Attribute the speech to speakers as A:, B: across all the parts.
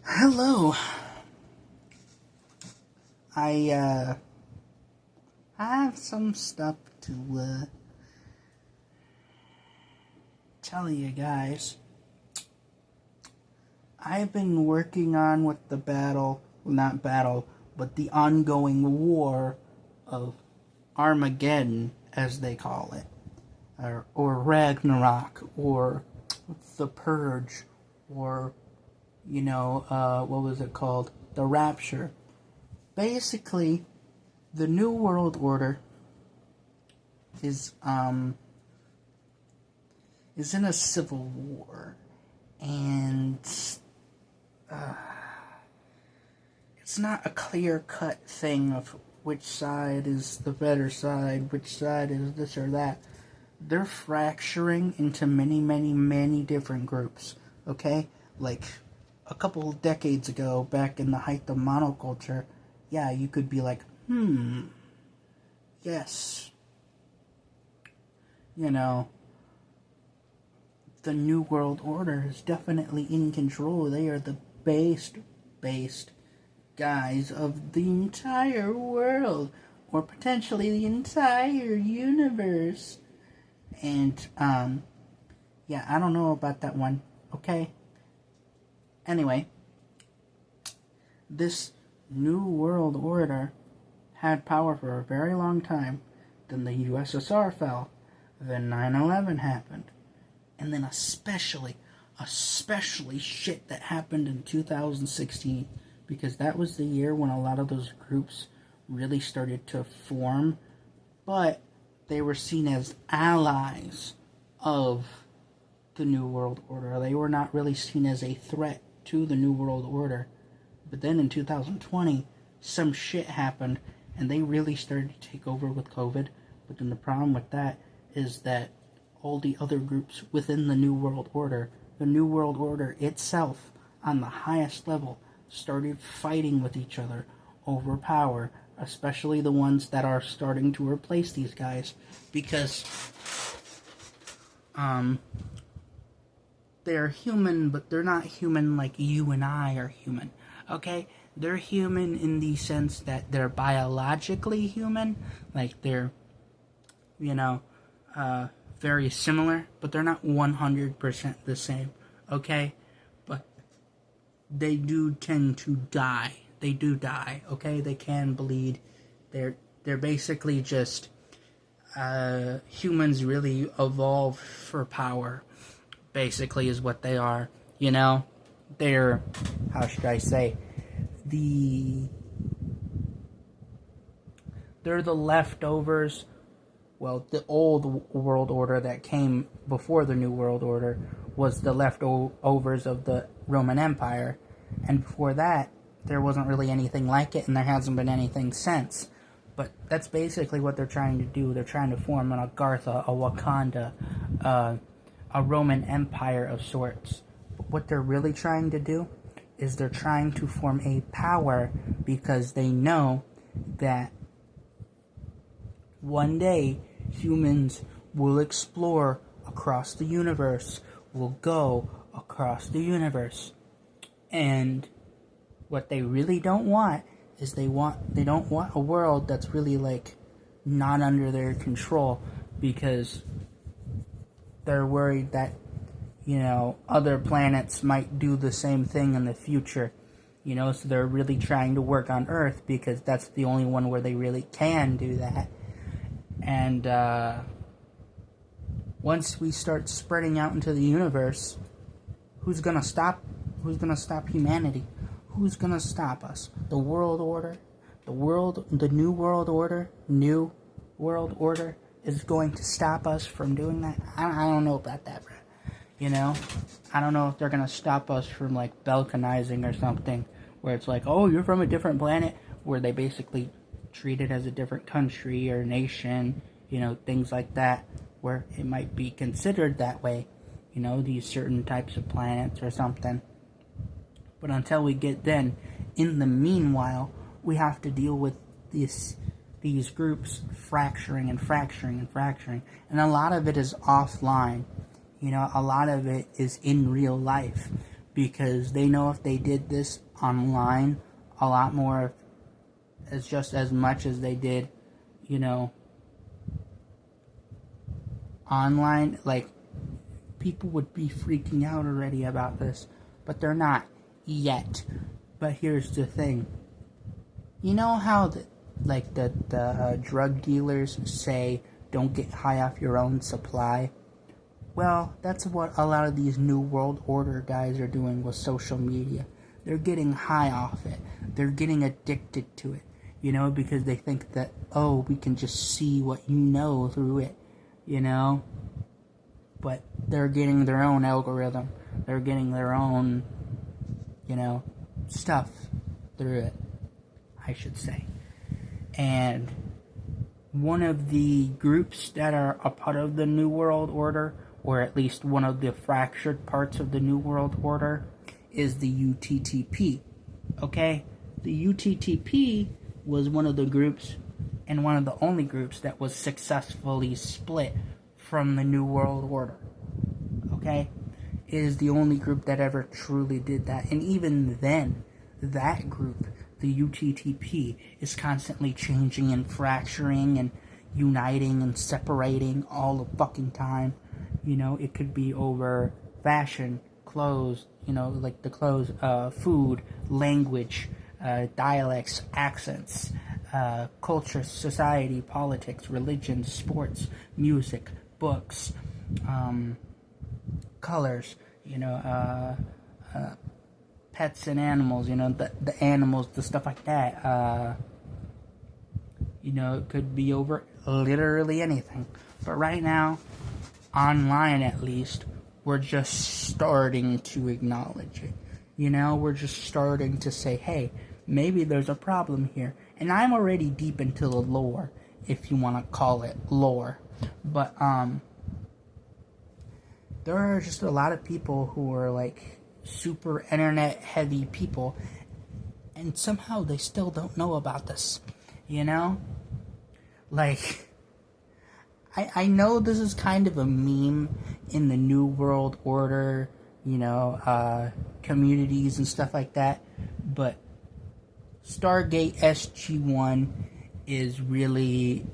A: Hello. I have some stuff to tell you guys. I've been working on with the not battle, but the ongoing war of Armageddon, as they call it, or Ragnarok, or the Purge, or what was it called? The Rapture. Basically, the New World Order is in a civil war, and it's not a clear-cut thing of which side is the better side, which side is this or that. They're fracturing into many, many, many different groups, okay? Like, a couple of decades ago, back in the height of monoculture, yeah, you could be like, yes. The New World Order is definitely in control. They are the based guys of the entire world, or potentially the entire universe. And, yeah, I don't know about that one, okay? Anyway, this New World Order had power for a very long time. Then the USSR fell. Then 9/11 happened. And then especially shit that happened in 2016, because that was the year when a lot of those groups really started to form, but they were seen as allies of the New World Order. They were not really seen as a threat to the New World Order. But then in 2020, some shit happened, and they really started to take over with COVID. But then the problem with that is that all the other groups within the New World Order itself, on the highest level, started fighting with each other over power, especially the ones that are starting to replace these guys, because they're human, but they're not human like you and I are human, okay? They're human in the sense that they're biologically human, like they're, very similar, but they're not 100% the same, okay? But they do tend to die. They do die, okay? They can bleed. They're basically just humans really evolved for power, basically, is what they are, They're, how should I say, they're the leftovers. Well, the old world order that came before the New World Order was the leftovers of the Roman Empire. And before that, there wasn't really anything like it, and there hasn't been anything since. But that's basically what they're trying to do. They're trying to form an Agartha, a Wakanda, a Roman Empire of sorts. But what they're really trying to do is they're trying to form a power, because they know that one day humans will explore across the universe, will go across the universe. And what they really don't want is they don't want a world that's really like not under their control, because they're worried that other planets might do the same thing in the future. So they're really trying to work on Earth, because that's the only one where they really can do that. And once we start spreading out into the universe, who's gonna stop humanity? Who's gonna stop us? The World Order? The New World Order is going to stop us from doing that? I don't know about that, bro. I don't know if they're gonna stop us from like Belkinizing or something, where it's like, oh, you're from a different planet, where they basically treat it as a different country or nation, things like that, where it might be considered that way, these certain types of planets or something. But until we get then, in the meanwhile, we have to deal with these groups fracturing, and a lot of it is offline. A lot of it is in real life, because they know if they did this online a lot more, as just as much as they did, online, like, people would be freaking out already about this, but they're not yet. But here's the thing. You know how the drug dealers say don't get high off your own supply? Well, that's what a lot of these New World Order guys are doing with social media. They're getting high off it. They're getting addicted to it, because they think that, oh, we can just see what you know through it, But they're getting their own algorithm. They're getting their own, stuff through it, I should say. And one of the groups that are a part of the New World Order, or at least one of the fractured parts of the New World Order, is the UTTP. Okay? The UTTP was one of the groups, and one of the only groups that was successfully split from the New World Order. Okay? It is the only group that ever truly did that. And even then, that group, the UTTP, is constantly changing and fracturing and uniting and separating all the fucking time. It could be over fashion, clothes, like the clothes, food, language, dialects, accents, culture, society, politics, religion, sports, music, books, colors, pets and animals, the animals, the stuff like that. It could be over literally anything. But right now, online at least, we're just starting to acknowledge it. We're just starting to say, hey, maybe there's a problem here. And I'm already deep into the lore, if you want to call it lore. But, there are just a lot of people who are, like, super internet heavy people, and somehow they still don't know about this, Like, I know this is kind of a meme in the New World Order, communities and stuff like that, but Stargate SG-1 is really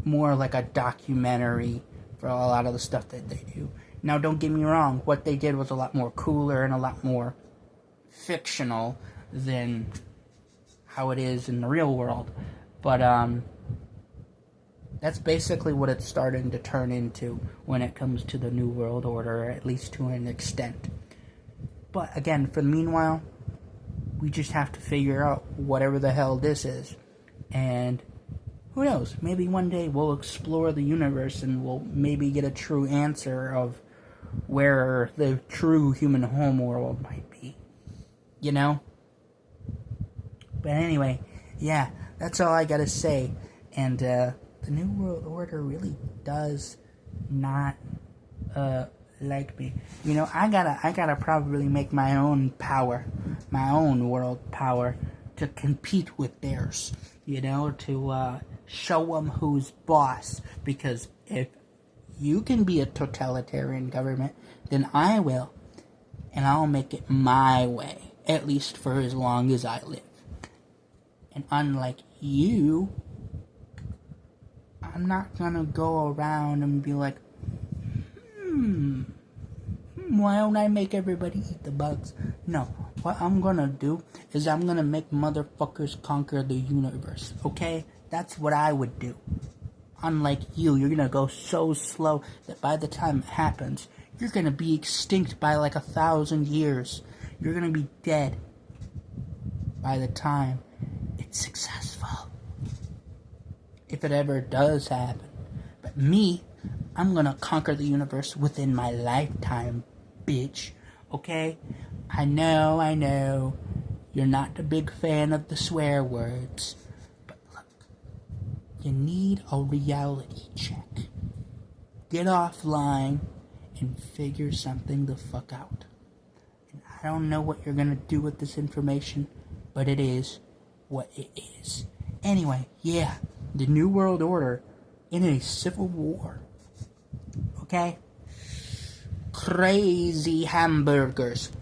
A: more like a documentary for a lot of the stuff that they do. Now, don't get me wrong, what they did was a lot more cooler and a lot more fictional than how it is in the real world, but, that's basically what it's starting to turn into when it comes to the New World Order, at least to an extent. But again, for the meanwhile, we just have to figure out whatever the hell this is. And who knows, maybe one day we'll explore the universe and we'll maybe get a true answer of where the true human homeworld might be. But anyway, yeah, that's all I gotta say. And, the New World Order really does not like me. I gotta probably make my own power, my own world power, to compete with theirs. To show them who's boss. Because if you can be a totalitarian government, then I will, and I'll make it my way, at least for as long as I live. And unlike you, I'm not gonna go around and be like, why don't I make everybody eat the bugs? No, what I'm gonna do is I'm gonna make motherfuckers conquer the universe, okay? That's what I would do. Unlike you, you're gonna go so slow that by the time it happens, you're gonna be extinct by like 1,000 years. You're gonna be dead by the time it's successful. If it ever does happen. But me, I'm gonna conquer the universe within my lifetime, bitch. Okay? I know, you're not a big fan of the swear words. But look, you need a reality check. Get offline and figure something the fuck out. And I don't know what you're gonna do with this information, but it is what it is. Anyway, yeah. The New World Order in a civil war. Okay? Crazy hamburgers.